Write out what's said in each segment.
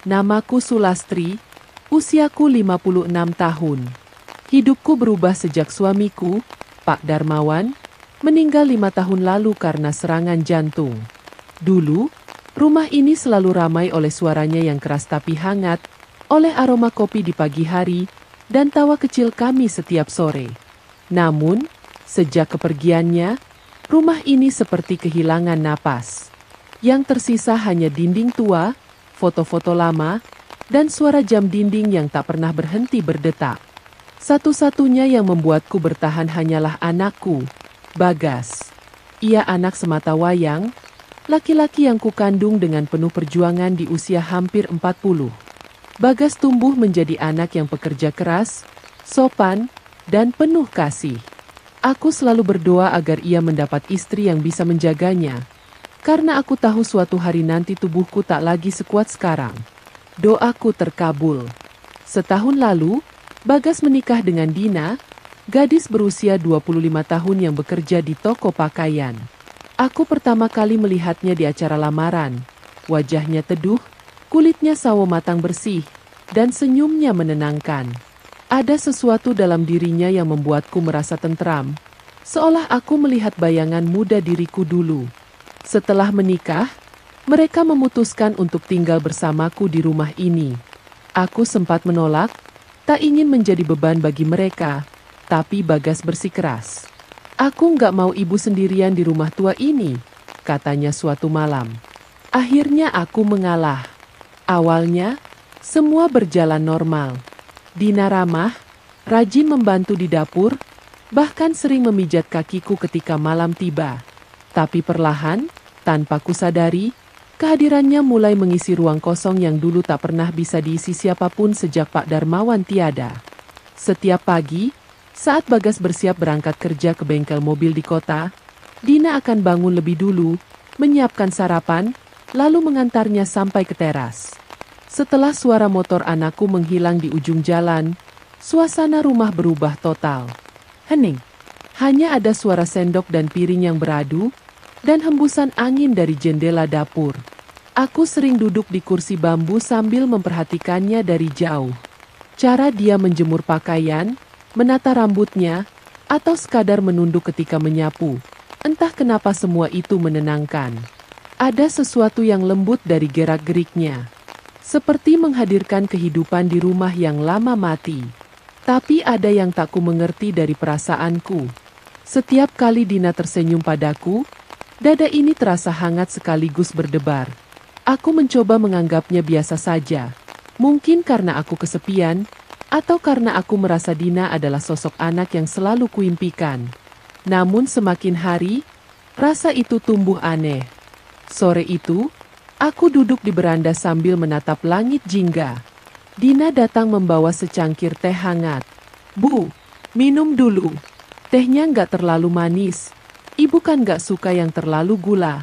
Namaku Sulastri, usiaku 56 tahun. Hidupku berubah sejak suamiku, Pak Darmawan, meninggal 5 tahun lalu karena serangan jantung. Dulu, rumah ini selalu ramai oleh suaranya yang keras tapi hangat, oleh aroma kopi di pagi hari, dan tawa kecil kami setiap sore. Namun, sejak kepergiannya, rumah ini seperti kehilangan napas. Yang tersisa hanya dinding tua, foto-foto lama, dan suara jam dinding yang tak pernah berhenti berdetak. Satu-satunya yang membuatku bertahan hanyalah anakku, Bagas. Ia anak semata wayang, laki-laki yang kukandung dengan penuh perjuangan di usia hampir 40. Bagas tumbuh menjadi anak yang pekerja keras, sopan, dan penuh kasih. Aku selalu berdoa agar ia mendapat istri yang bisa menjaganya, karena aku tahu suatu hari nanti tubuhku tak lagi sekuat sekarang. Doaku terkabul. Setahun lalu, Bagas menikah dengan Dina, gadis berusia 25 tahun yang bekerja di toko pakaian. Aku pertama kali melihatnya di acara lamaran. Wajahnya teduh, kulitnya sawo matang bersih, dan senyumnya menenangkan. Ada sesuatu dalam dirinya yang membuatku merasa tentram, seolah aku melihat bayangan muda diriku dulu. Setelah menikah, mereka memutuskan untuk tinggal bersamaku di rumah ini. Aku sempat menolak, tak ingin menjadi beban bagi mereka, tapi Bagas bersikeras. "Aku nggak mau ibu sendirian di rumah tua ini," katanya suatu malam. Akhirnya aku mengalah. Awalnya, semua berjalan normal. Dina ramah, rajin membantu di dapur, bahkan sering memijat kakiku ketika malam tiba. Tapi perlahan, tanpa kusadari, kehadirannya mulai mengisi ruang kosong yang dulu tak pernah bisa diisi siapapun sejak Pak Darmawan tiada. Setiap pagi, saat Bagas bersiap berangkat kerja ke bengkel mobil di kota, Dina akan bangun lebih dulu, menyiapkan sarapan, lalu mengantarnya sampai ke teras. Setelah suara motor anakku menghilang di ujung jalan, suasana rumah berubah total. Hening. Hanya ada suara sendok dan piring yang beradu, dan hembusan angin dari jendela dapur. Aku sering duduk di kursi bambu sambil memperhatikannya dari jauh. Cara dia menjemur pakaian, menata rambutnya, atau sekadar menunduk ketika menyapu. Entah kenapa semua itu menenangkan. Ada sesuatu yang lembut dari gerak-geriknya. Seperti menghadirkan kehidupan di rumah yang lama mati. Tapi ada yang tak ku mengerti dari perasaanku. Setiap kali Dina tersenyum padaku, dada ini terasa hangat sekaligus berdebar. Aku mencoba menganggapnya biasa saja. Mungkin karena aku kesepian, atau karena aku merasa Dina adalah sosok anak yang selalu kuimpikan. Namun semakin hari, rasa itu tumbuh aneh. Sore itu, aku duduk di beranda sambil menatap langit jingga. Dina datang membawa secangkir teh hangat. "Bu, minum dulu. Tehnya nggak terlalu manis. Ibu kan nggak suka yang terlalu gula."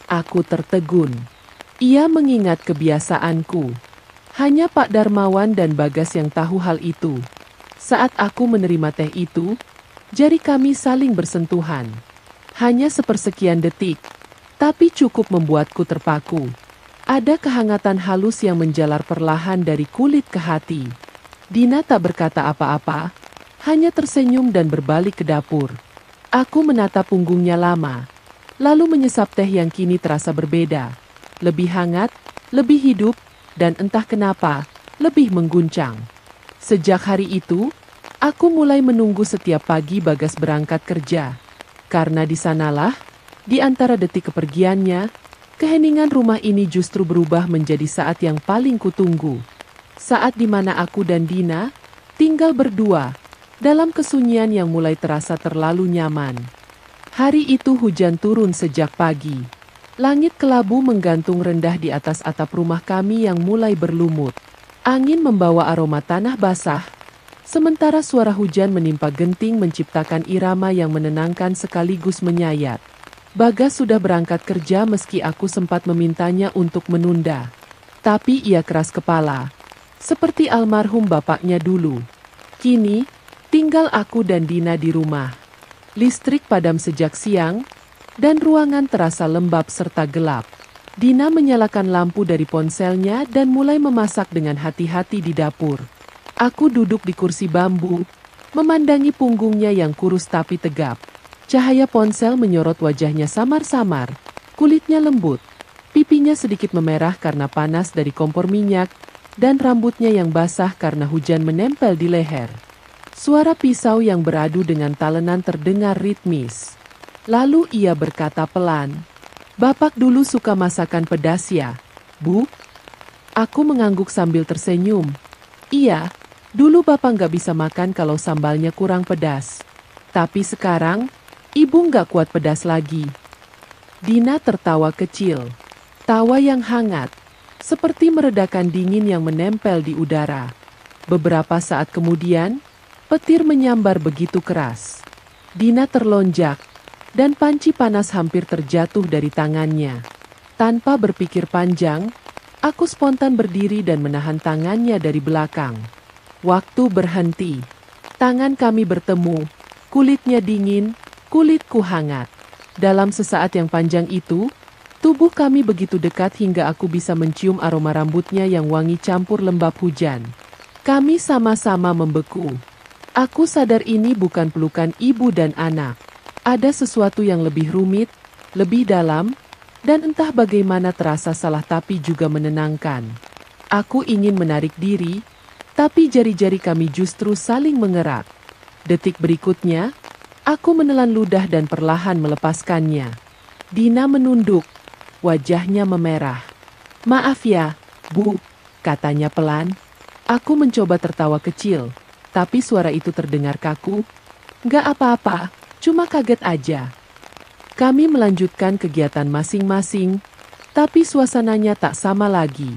Aku tertegun. Ia mengingat kebiasaanku. Hanya Pak Darmawan dan Bagas yang tahu hal itu. Saat aku menerima teh itu, jari kami saling bersentuhan. Hanya sepersekian detik, tapi cukup membuatku terpaku. Ada kehangatan halus yang menjalar perlahan dari kulit ke hati. Dina tak berkata apa-apa, hanya tersenyum dan berbalik ke dapur. Aku menatap punggungnya lama, lalu menyesap teh yang kini terasa berbeda. Lebih hangat, lebih hidup, dan entah kenapa, lebih mengguncang. Sejak hari itu, aku mulai menunggu setiap pagi Bagas berangkat kerja. Karena di sanalah, di antara detik kepergiannya, keheningan rumah ini justru berubah menjadi saat yang paling kutunggu. Saat di mana aku dan Dina tinggal berdua, dalam kesunyian yang mulai terasa terlalu nyaman. Hari itu hujan turun sejak pagi. Langit kelabu menggantung rendah di atas atap rumah kami yang mulai berlumut. Angin membawa aroma tanah basah, sementara suara hujan menimpa genting menciptakan irama yang menenangkan sekaligus menyayat. Bagas sudah berangkat kerja meski aku sempat memintanya untuk menunda. Tapi ia keras kepala, seperti almarhum bapaknya dulu. Kini, tinggal aku dan Dina di rumah. Listrik padam sejak siang, dan ruangan terasa lembab serta gelap. Dina menyalakan lampu dari ponselnya dan mulai memasak dengan hati-hati di dapur. Aku duduk di kursi bambu, memandangi punggungnya yang kurus tapi tegap. Cahaya ponsel menyorot wajahnya samar-samar, kulitnya lembut, pipinya sedikit memerah karena panas dari kompor minyak, dan rambutnya yang basah karena hujan menempel di leher. Suara pisau yang beradu dengan talenan terdengar ritmis. Lalu ia berkata pelan, "Bapak dulu suka masakan pedas ya, Bu?" Aku mengangguk sambil tersenyum. "Iya, dulu Bapak nggak bisa makan kalau sambalnya kurang pedas. Tapi sekarang, Ibu nggak kuat pedas lagi." Dina tertawa kecil. Tawa yang hangat, seperti meredakan dingin yang menempel di udara. Beberapa saat kemudian, petir menyambar begitu keras. Dina terlonjak, dan panci panas hampir terjatuh dari tangannya. Tanpa berpikir panjang, aku spontan berdiri dan menahan tangannya dari belakang. Waktu berhenti. Tangan kami bertemu, kulitnya dingin, kulitku hangat. Dalam sesaat yang panjang itu, tubuh kami begitu dekat hingga aku bisa mencium aroma rambutnya yang wangi campur lembab hujan. Kami sama-sama membeku. Aku sadar ini bukan pelukan ibu dan anak. Ada sesuatu yang lebih rumit, lebih dalam, dan entah bagaimana terasa salah tapi juga menenangkan. Aku ingin menarik diri, tapi jari-jari kami justru saling mengerat. Detik berikutnya, aku menelan ludah dan perlahan melepaskannya. Dina menunduk, wajahnya memerah. "Maaf ya, Bu," katanya pelan. Aku mencoba tertawa kecil, tapi suara itu terdengar kaku. "Nggak apa-apa. Cuma kaget aja." Kami melanjutkan kegiatan masing-masing, tapi suasananya tak sama lagi.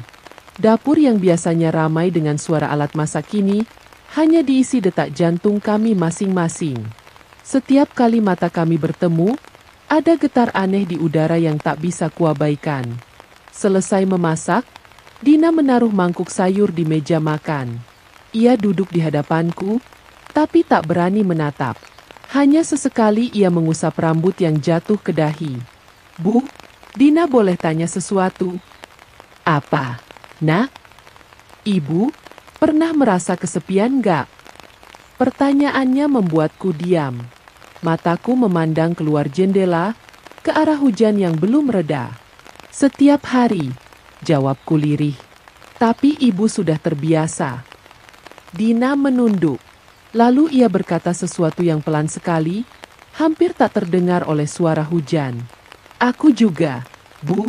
Dapur yang biasanya ramai dengan suara alat masak kini, hanya diisi detak jantung kami masing-masing. Setiap kali mata kami bertemu, ada getar aneh di udara yang tak bisa kuabaikan. Selesai memasak, Dina menaruh mangkuk sayur di meja makan. Ia duduk di hadapanku, tapi tak berani menatap. Hanya sesekali ia mengusap rambut yang jatuh ke dahi. "Bu, Dina boleh tanya sesuatu?" "Apa, Nak?" "Ibu, pernah merasa kesepian nggak?" Pertanyaannya membuatku diam. Mataku memandang keluar jendela, ke arah hujan yang belum reda. "Setiap hari," jawabku lirih. "Tapi ibu sudah terbiasa." Dina menunduk. Lalu ia berkata sesuatu yang pelan sekali, hampir tak terdengar oleh suara hujan. "Aku juga, Bu."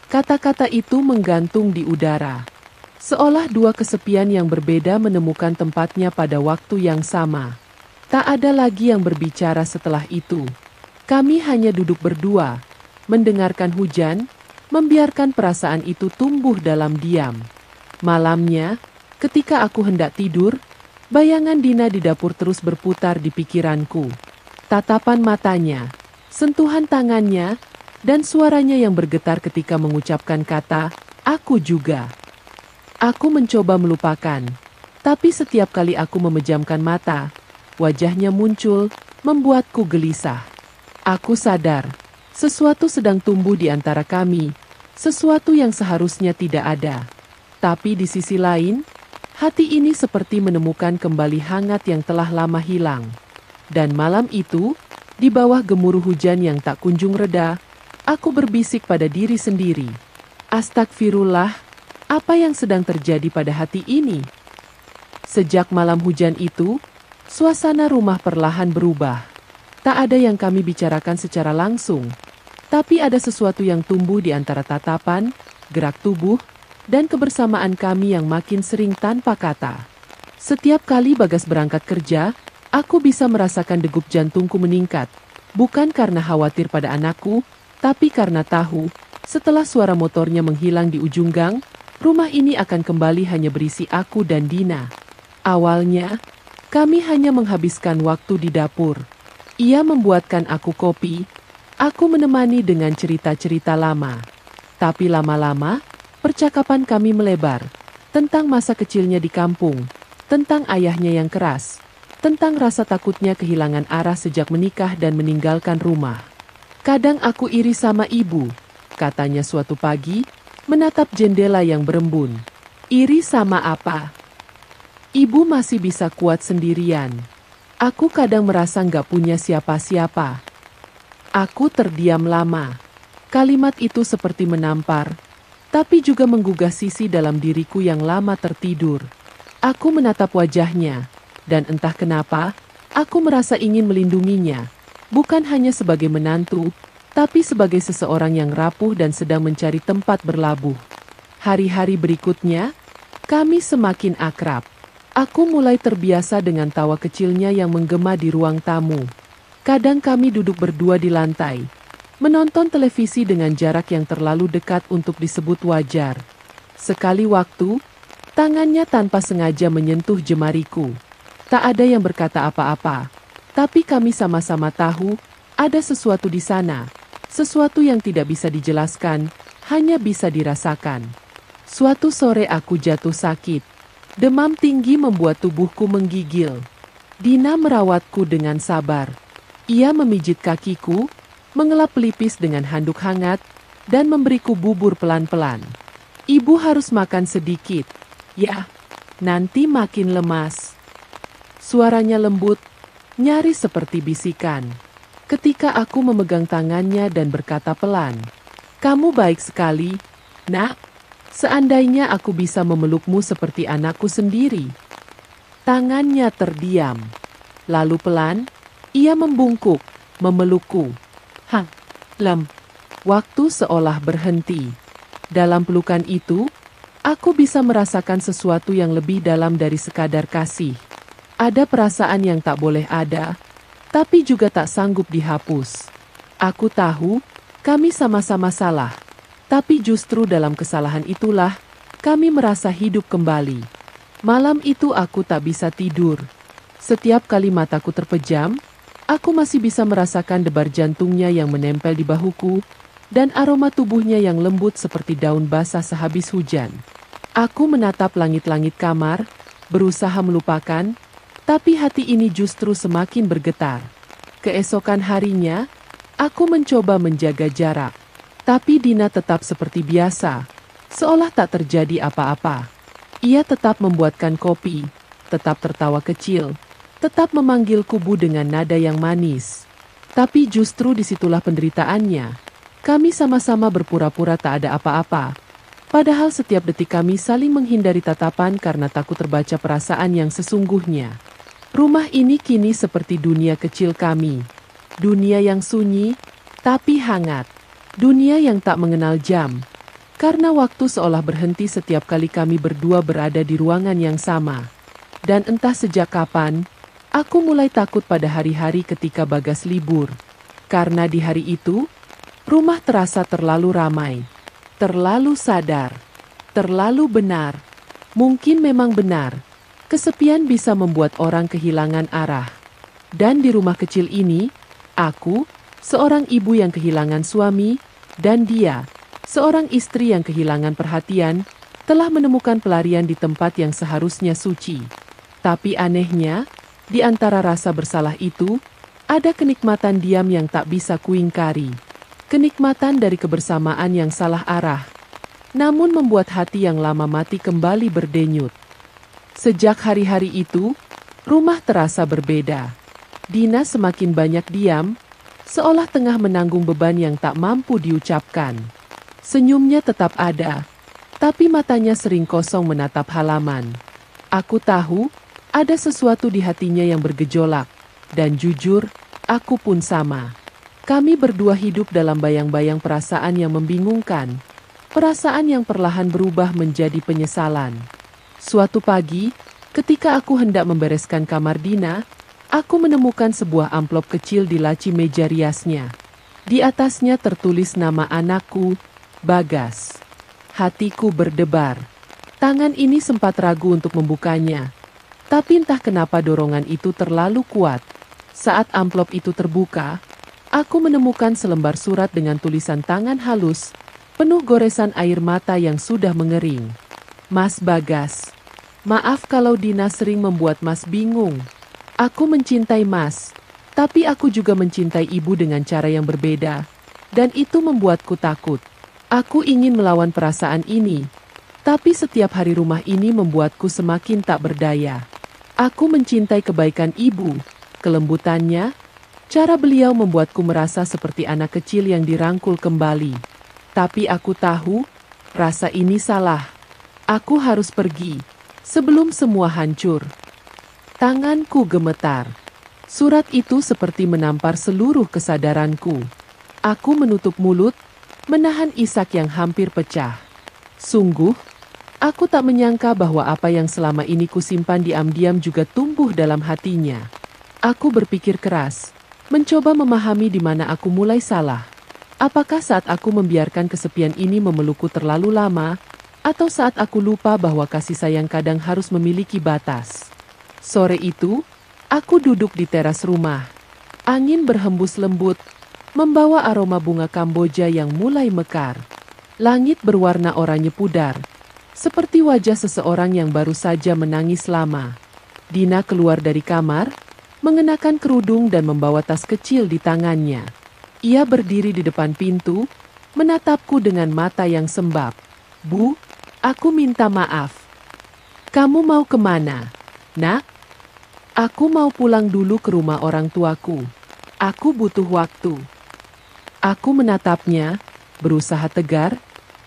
Kata-kata itu menggantung di udara. Seolah dua kesepian yang berbeda menemukan tempatnya pada waktu yang sama. Tak ada lagi yang berbicara setelah itu. Kami hanya duduk berdua, mendengarkan hujan, membiarkan perasaan itu tumbuh dalam diam. Malamnya, ketika aku hendak tidur, bayangan Dina di dapur terus berputar di pikiranku. Tatapan matanya, sentuhan tangannya, dan suaranya yang bergetar ketika mengucapkan kata, "Aku juga." Aku mencoba melupakan, tapi setiap kali aku memejamkan mata, wajahnya muncul, membuatku gelisah. Aku sadar, sesuatu sedang tumbuh di antara kami, sesuatu yang seharusnya tidak ada. Tapi di sisi lain, hati ini seperti menemukan kembali hangat yang telah lama hilang. Dan malam itu, di bawah gemuruh hujan yang tak kunjung reda, aku berbisik pada diri sendiri. Astagfirullah, apa yang sedang terjadi pada hati ini? Sejak malam hujan itu, suasana rumah perlahan berubah. Tak ada yang kami bicarakan secara langsung, tapi ada sesuatu yang tumbuh di antara tatapan, gerak tubuh, dan kebersamaan kami yang makin sering tanpa kata. Setiap kali Bagas berangkat kerja, aku bisa merasakan degup jantungku meningkat, bukan karena khawatir pada anakku, tapi karena tahu, setelah suara motornya menghilang di ujung gang, rumah ini akan kembali hanya berisi aku dan Dina. Awalnya, kami hanya menghabiskan waktu di dapur. Ia membuatkan aku kopi, aku menemani dengan cerita-cerita lama. Tapi lama-lama, percakapan kami melebar, tentang masa kecilnya di kampung, tentang ayahnya yang keras, tentang rasa takutnya kehilangan arah sejak menikah dan meninggalkan rumah. Kadang aku iri sama ibu. katanya suatu pagi, menatap jendela yang berembun. Iri sama apa? Ibu masih bisa kuat sendirian. Aku kadang merasa nggak punya siapa-siapa. Aku terdiam lama. Kalimat itu seperti menampar, tapi juga menggugah sisi dalam diriku yang lama tertidur. Aku menatap wajahnya, dan entah kenapa, aku merasa ingin melindunginya. Bukan hanya sebagai menantu, tapi sebagai seseorang yang rapuh dan sedang mencari tempat berlabuh. Hari-hari berikutnya, kami semakin akrab. Aku mulai terbiasa dengan tawa kecilnya yang menggema di ruang tamu. Kadang kami duduk berdua di lantai, menonton televisi dengan jarak yang terlalu dekat untuk disebut wajar. Sekali waktu, tangannya tanpa sengaja menyentuh jemariku. Tak ada yang berkata apa-apa, tapi kami sama-sama tahu ada sesuatu di sana. Sesuatu yang tidak bisa dijelaskan, hanya bisa dirasakan. Suatu sore aku jatuh sakit. Demam tinggi membuat tubuhku menggigil. Dina merawatku dengan sabar. Ia memijit kakiku, mengelap pelipis dengan handuk hangat, dan memberiku bubur pelan-pelan. Ibu harus makan sedikit. Ya, nanti makin lemas. Suaranya lembut, nyaris seperti bisikan. Ketika aku memegang tangannya dan berkata pelan, "Kamu baik sekali, Nak. Seandainya aku bisa memelukmu seperti anakku sendiri." Tangannya terdiam. Lalu pelan, ia membungkuk, memelukku. Lem. Waktu seolah berhenti. Dalam pelukan itu, aku bisa merasakan sesuatu yang lebih dalam dari sekadar kasih. Ada perasaan yang tak boleh ada, tapi juga tak sanggup dihapus. Aku tahu, kami sama-sama salah. Tapi justru dalam kesalahan itulah, kami merasa hidup kembali. Malam itu aku tak bisa tidur. Setiap kali mataku terpejam, aku masih bisa merasakan debar jantungnya yang menempel di bahuku, dan aroma tubuhnya yang lembut seperti daun basah sehabis hujan. Aku menatap langit-langit kamar, berusaha melupakan, tapi hati ini justru semakin bergetar. Keesokan harinya, aku mencoba menjaga jarak. Tapi Dina tetap seperti biasa, seolah tak terjadi apa-apa. Ia tetap membuatkan kopi, tetap tertawa kecil, tetap memanggil kubu dengan nada yang manis. Tapi justru disitulah penderitaannya. Kami sama-sama berpura-pura tak ada apa-apa. Padahal setiap detik kami saling menghindari tatapan karena takut terbaca perasaan yang sesungguhnya. Rumah ini kini seperti dunia kecil kami. Dunia yang sunyi, tapi hangat. Dunia yang tak mengenal jam, karena waktu seolah berhenti setiap kali kami berdua berada di ruangan yang sama. Dan entah sejak kapan, aku mulai takut pada hari-hari ketika Bagas libur. Karena di hari itu, rumah terasa terlalu ramai, terlalu sadar, terlalu benar. Mungkin memang benar, kesepian bisa membuat orang kehilangan arah. Dan di rumah kecil ini, aku, seorang ibu yang kehilangan suami, dan dia, seorang istri yang kehilangan perhatian, telah menemukan pelarian di tempat yang seharusnya suci. Tapi anehnya, di antara rasa bersalah itu, ada kenikmatan diam yang tak bisa kuingkari. Kenikmatan dari kebersamaan yang salah arah, namun membuat hati yang lama mati kembali berdenyut. Sejak hari-hari itu, rumah terasa berbeda. Dina semakin banyak diam, seolah tengah menanggung beban yang tak mampu diucapkan. Senyumnya tetap ada, tapi matanya sering kosong menatap halaman. Aku tahu, ada sesuatu di hatinya yang bergejolak, dan jujur, aku pun sama. Kami berdua hidup dalam bayang-bayang perasaan yang membingungkan, perasaan yang perlahan berubah menjadi penyesalan. Suatu pagi, ketika aku hendak membereskan kamar Dina, aku menemukan sebuah amplop kecil di laci meja riasnya. Di atasnya tertulis nama anakku, Bagas. Hatiku berdebar. Tangan ini sempat ragu untuk membukanya. Tapi entah kenapa dorongan itu terlalu kuat. Saat amplop itu terbuka, aku menemukan selembar surat dengan tulisan tangan halus, penuh goresan air mata yang sudah mengering. Mas Bagas, maaf kalau Dina sering membuat Mas bingung. Aku mencintai Mas, tapi aku juga mencintai Ibu dengan cara yang berbeda, dan itu membuatku takut. Aku ingin melawan perasaan ini, tapi setiap hari rumah ini membuatku semakin tak berdaya. Aku mencintai kebaikan ibu, kelembutannya, cara beliau membuatku merasa seperti anak kecil yang dirangkul kembali. Tapi aku tahu, rasa ini salah. Aku harus pergi, sebelum semua hancur. Tanganku gemetar. Surat itu seperti menampar seluruh kesadaranku. Aku menutup mulut, menahan isak yang hampir pecah. Sungguh, aku tak menyangka bahwa apa yang selama ini kusimpan diam-diam juga tumbuh dalam hatinya. Aku berpikir keras, mencoba memahami di mana aku mulai salah. Apakah saat aku membiarkan kesepian ini memelukku terlalu lama, atau saat aku lupa bahwa kasih sayang kadang harus memiliki batas? Sore itu, aku duduk di teras rumah. Angin berhembus lembut, membawa aroma bunga Kamboja yang mulai mekar. Langit berwarna oranye pudar, seperti wajah seseorang yang baru saja menangis lama. Dina keluar dari kamar, mengenakan kerudung dan membawa tas kecil di tangannya. Ia berdiri di depan pintu, menatapku dengan mata yang sembab. "Bu, aku minta maaf." "Kamu mau kemana, Nak?" "Aku mau pulang dulu ke rumah orang tuaku. Aku butuh waktu." Aku menatapnya, berusaha tegar,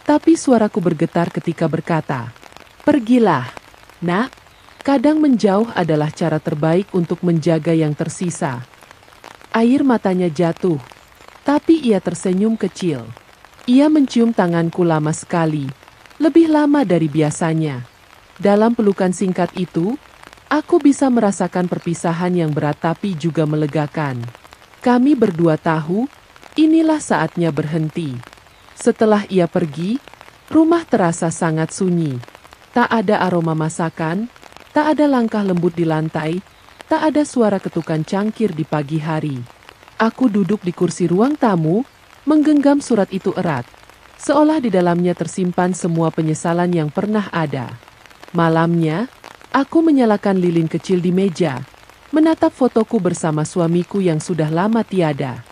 tapi suaraku bergetar ketika berkata, "Pergilah, Nak. Kadang menjauh adalah cara terbaik untuk menjaga yang tersisa." Air matanya jatuh, tapi ia tersenyum kecil. Ia mencium tanganku lama sekali, lebih lama dari biasanya. Dalam pelukan singkat itu, aku bisa merasakan perpisahan yang berat tapi juga melegakan. Kami berdua tahu, inilah saatnya berhenti. Setelah ia pergi, rumah terasa sangat sunyi. Tak ada aroma masakan, tak ada langkah lembut di lantai, tak ada suara ketukan cangkir di pagi hari. Aku duduk di kursi ruang tamu, menggenggam surat itu erat, seolah di dalamnya tersimpan semua penyesalan yang pernah ada. Malamnya, aku menyalakan lilin kecil di meja, menatap fotoku bersama suamiku yang sudah lama tiada.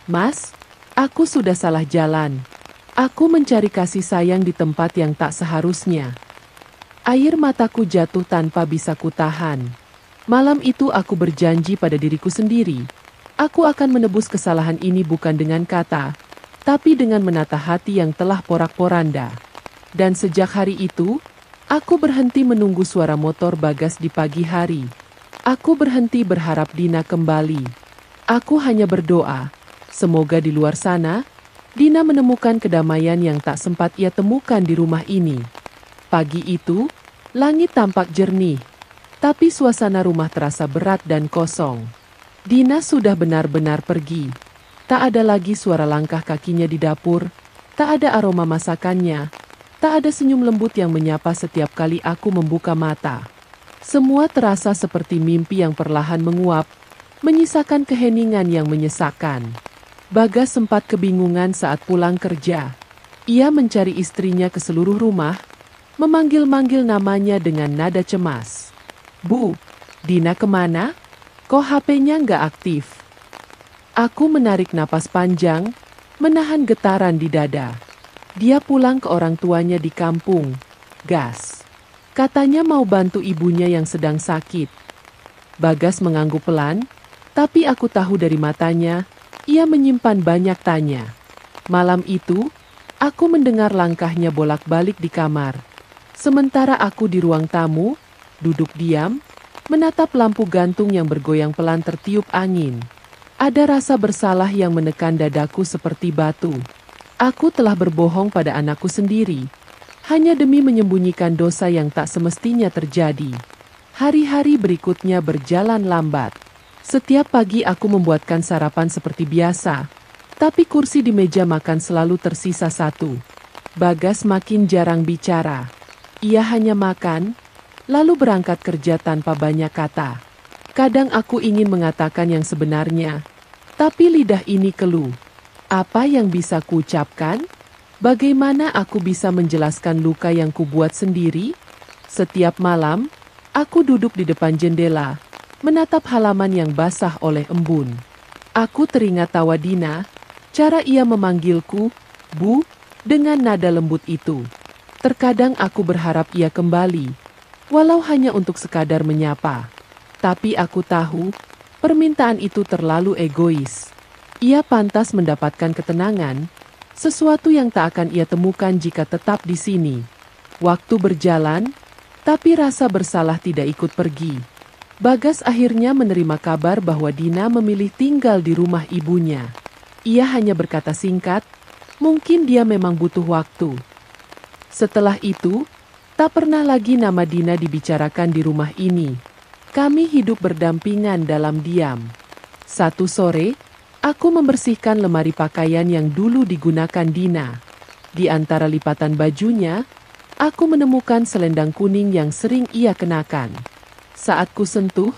"Mas, aku sudah salah jalan. Aku mencari kasih sayang di tempat yang tak seharusnya." Air mataku jatuh tanpa bisa kutahan. Malam itu aku berjanji pada diriku sendiri. Aku akan menebus kesalahan ini bukan dengan kata, tapi dengan menata hati yang telah porak-poranda. Dan sejak hari itu, aku berhenti menunggu suara motor Bagas di pagi hari. Aku berhenti berharap Dina kembali. Aku hanya berdoa, semoga di luar sana, Dina menemukan kedamaian yang tak sempat ia temukan di rumah ini. Pagi itu, langit tampak jernih, tapi suasana rumah terasa berat dan kosong. Dina sudah benar-benar pergi. Tak ada lagi suara langkah kakinya di dapur, tak ada aroma masakannya, tak ada senyum lembut yang menyapa setiap kali aku membuka mata. Semua terasa seperti mimpi yang perlahan menguap, menyisakan keheningan yang menyesakkan. Bagas sempat kebingungan saat pulang kerja. Ia mencari istrinya ke seluruh rumah, memanggil-manggil namanya dengan nada cemas. "Bu, Dina kemana? Kok HP-nya nggak aktif?" Aku menarik napas panjang, menahan getaran di dada. "Dia pulang ke orang tuanya di kampung, Gas. Katanya mau bantu ibunya yang sedang sakit." Bagas mengangguk pelan, tapi aku tahu dari matanya, ia menyimpan banyak tanya. Malam itu, aku mendengar langkahnya bolak-balik di kamar. Sementara aku di ruang tamu, duduk diam, menatap lampu gantung yang bergoyang pelan tertiup angin. Ada rasa bersalah yang menekan dadaku seperti batu. Aku telah berbohong pada anakku sendiri, hanya demi menyembunyikan dosa yang tak semestinya terjadi. Hari-hari berikutnya berjalan lambat. Setiap pagi aku membuatkan sarapan seperti biasa, tapi kursi di meja makan selalu tersisa satu. Bagas makin jarang bicara. Ia hanya makan, lalu berangkat kerja tanpa banyak kata. Kadang aku ingin mengatakan yang sebenarnya, tapi lidah ini keluh. Apa yang bisa kuucapkan? Bagaimana aku bisa menjelaskan luka yang kubuat sendiri? Setiap malam, aku duduk di depan jendela, menatap halaman yang basah oleh embun. Aku teringat tawa Dina, cara ia memanggilku, "Bu," dengan nada lembut itu. Terkadang aku berharap ia kembali, walau hanya untuk sekadar menyapa. Tapi aku tahu, permintaan itu terlalu egois. Ia pantas mendapatkan ketenangan, sesuatu yang tak akan ia temukan jika tetap di sini. Waktu berjalan, tapi rasa bersalah tidak ikut pergi. Bagas akhirnya menerima kabar bahwa Dina memilih tinggal di rumah ibunya. Ia hanya berkata singkat, mungkin dia memang butuh waktu. Setelah itu, tak pernah lagi nama Dina dibicarakan di rumah ini. Kami hidup berdampingan dalam diam. Satu sore, aku membersihkan lemari pakaian yang dulu digunakan Dina. Di antara lipatan bajunya, aku menemukan selendang kuning yang sering ia kenakan. Saat ku sentuh,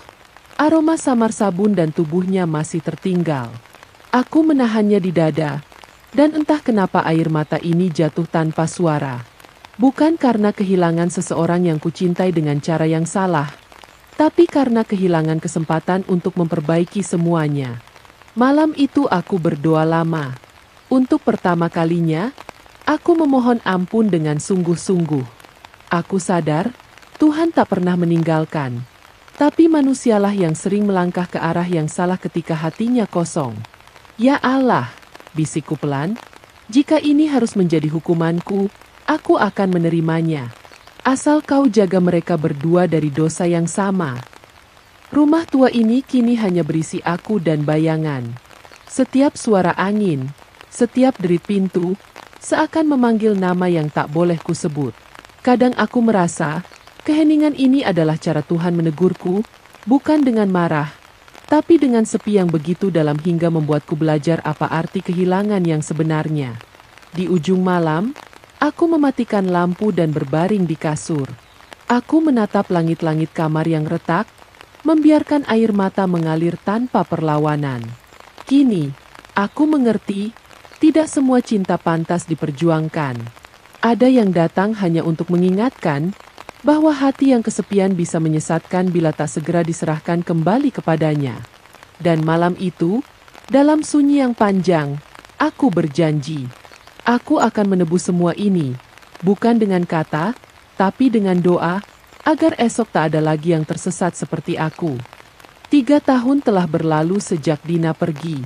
aroma samar sabun dan tubuhnya masih tertinggal. Aku menahannya di dada, dan entah kenapa air mata ini jatuh tanpa suara. Bukan karena kehilangan seseorang yang kucintai dengan cara yang salah, tapi karena kehilangan kesempatan untuk memperbaiki semuanya. Malam itu aku berdoa lama. Untuk pertama kalinya, aku memohon ampun dengan sungguh-sungguh. Aku sadar, Tuhan tak pernah meninggalkan. Tapi manusialah yang sering melangkah ke arah yang salah ketika hatinya kosong. Ya Allah, bisikku pelan, jika ini harus menjadi hukumanku, aku akan menerimanya. Asal kau jaga mereka berdua dari dosa yang sama. Rumah tua ini kini hanya berisi aku dan bayangan. Setiap suara angin, setiap derit pintu, seakan memanggil nama yang tak boleh kusebut. Kadang aku merasa, keheningan ini adalah cara Tuhan menegurku, bukan dengan marah, tapi dengan sepi yang begitu dalam hingga membuatku belajar apa arti kehilangan yang sebenarnya. Di ujung malam, aku mematikan lampu dan berbaring di kasur. Aku menatap langit-langit kamar yang retak, membiarkan air mata mengalir tanpa perlawanan. Kini, aku mengerti, tidak semua cinta pantas diperjuangkan. Ada yang datang hanya untuk mengingatkan, bahwa hati yang kesepian bisa menyesatkan bila tak segera diserahkan kembali kepadanya. Dan malam itu, dalam sunyi yang panjang, aku berjanji. Aku akan menebus semua ini, bukan dengan kata, tapi dengan doa, agar esok tak ada lagi yang tersesat seperti aku. 3 tahun telah berlalu sejak Dina pergi.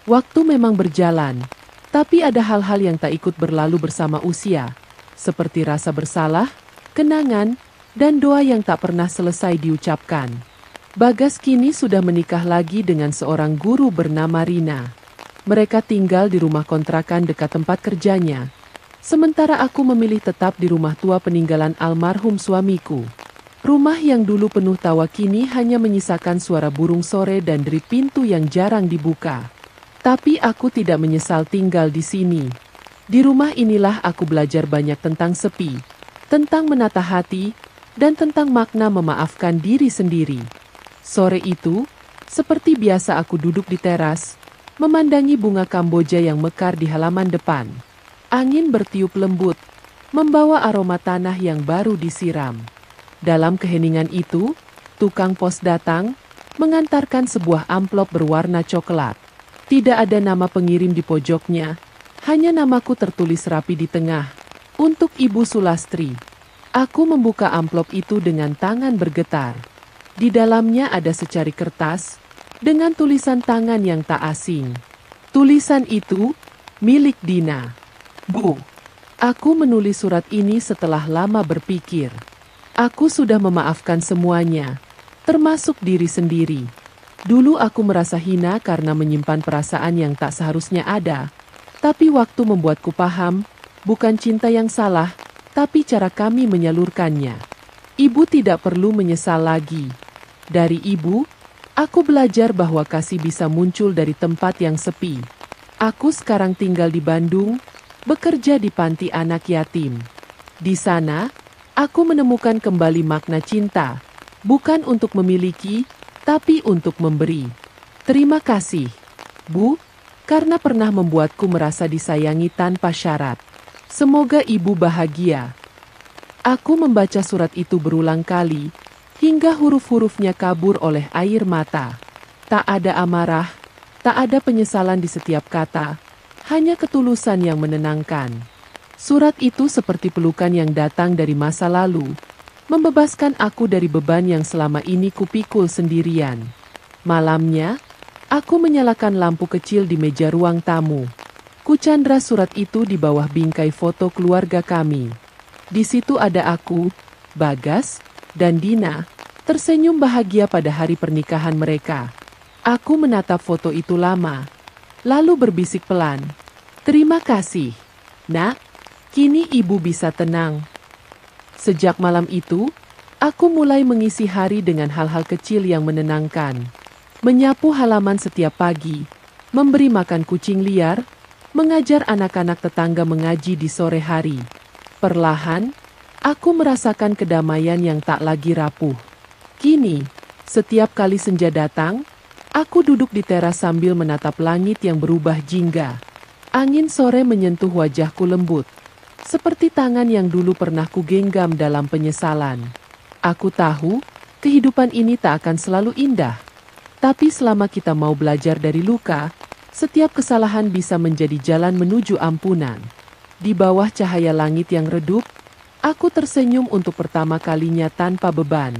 Waktu memang berjalan, tapi ada hal-hal yang tak ikut berlalu bersama usia, seperti rasa bersalah, kenangan, dan doa yang tak pernah selesai diucapkan. Bagas kini sudah menikah lagi dengan seorang guru bernama Rina. Mereka tinggal di rumah kontrakan dekat tempat kerjanya. Sementara aku memilih tetap di rumah tua peninggalan almarhum suamiku. Rumah yang dulu penuh tawa kini hanya menyisakan suara burung sore dan derit pintu yang jarang dibuka. Tapi aku tidak menyesal tinggal di sini. Di rumah inilah aku belajar banyak tentang sepi, tentang menata hati, dan tentang makna memaafkan diri sendiri. Sore itu, seperti biasa aku duduk di teras, memandangi bunga kamboja yang mekar di halaman depan. Angin bertiup lembut, membawa aroma tanah yang baru disiram. Dalam keheningan itu, tukang pos datang, mengantarkan sebuah amplop berwarna coklat. Tidak ada nama pengirim di pojoknya, hanya namaku tertulis rapi di tengah, untuk Ibu Sulastri. Aku membuka amplop itu dengan tangan bergetar. Di dalamnya ada secari kertas, dengan tulisan tangan yang tak asing. Tulisan itu, milik Dina. Bu, aku menulis surat ini setelah lama berpikir. Aku sudah memaafkan semuanya, termasuk diri sendiri. Dulu aku merasa hina karena menyimpan perasaan yang tak seharusnya ada. Tapi waktu membuatku paham, bukan cinta yang salah, tapi cara kami menyalurkannya. Ibu tidak perlu menyesal lagi. Dari ibu, aku belajar bahwa kasih bisa muncul dari tempat yang sepi. Aku sekarang tinggal di Bandung, bekerja di panti anak yatim. Di sana, aku menemukan kembali makna cinta, bukan untuk memiliki, tapi untuk memberi. Terima kasih, Bu, karena pernah membuatku merasa disayangi tanpa syarat. Semoga Ibu bahagia. Aku membaca surat itu berulang kali, hingga huruf-hurufnya kabur oleh air mata. Tak ada amarah, tak ada penyesalan di setiap kata, hanya ketulusan yang menenangkan. Surat itu seperti pelukan yang datang dari masa lalu, membebaskan aku dari beban yang selama ini kupikul sendirian. Malamnya, aku menyalakan lampu kecil di meja ruang tamu. Kucandra surat itu di bawah bingkai foto keluarga kami. Di situ ada aku, Bagas, dan Dina, tersenyum bahagia pada hari pernikahan mereka. Aku menatap foto itu lama, lalu berbisik pelan. Terima kasih, Nak. Kini ibu bisa tenang. Sejak malam itu, aku mulai mengisi hari dengan hal-hal kecil yang menenangkan. Menyapu halaman setiap pagi, memberi makan kucing liar, mengajar anak-anak tetangga mengaji di sore hari. Perlahan, aku merasakan kedamaian yang tak lagi rapuh. Kini, setiap kali senja datang, aku duduk di teras sambil menatap langit yang berubah jingga. Angin sore menyentuh wajahku lembut, seperti tangan yang dulu pernah kugenggam dalam penyesalan. Aku tahu, kehidupan ini tak akan selalu indah. Tapi selama kita mau belajar dari luka, setiap kesalahan bisa menjadi jalan menuju ampunan. Di bawah cahaya langit yang redup, aku tersenyum untuk pertama kalinya tanpa beban.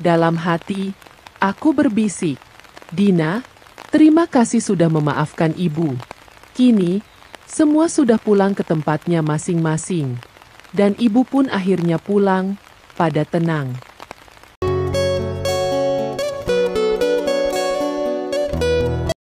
Dalam hati, aku berbisik, Dina, terima kasih sudah memaafkan ibu. Kini, semua sudah pulang ke tempatnya masing-masing. Dan ibu pun akhirnya pulang, pada tenang.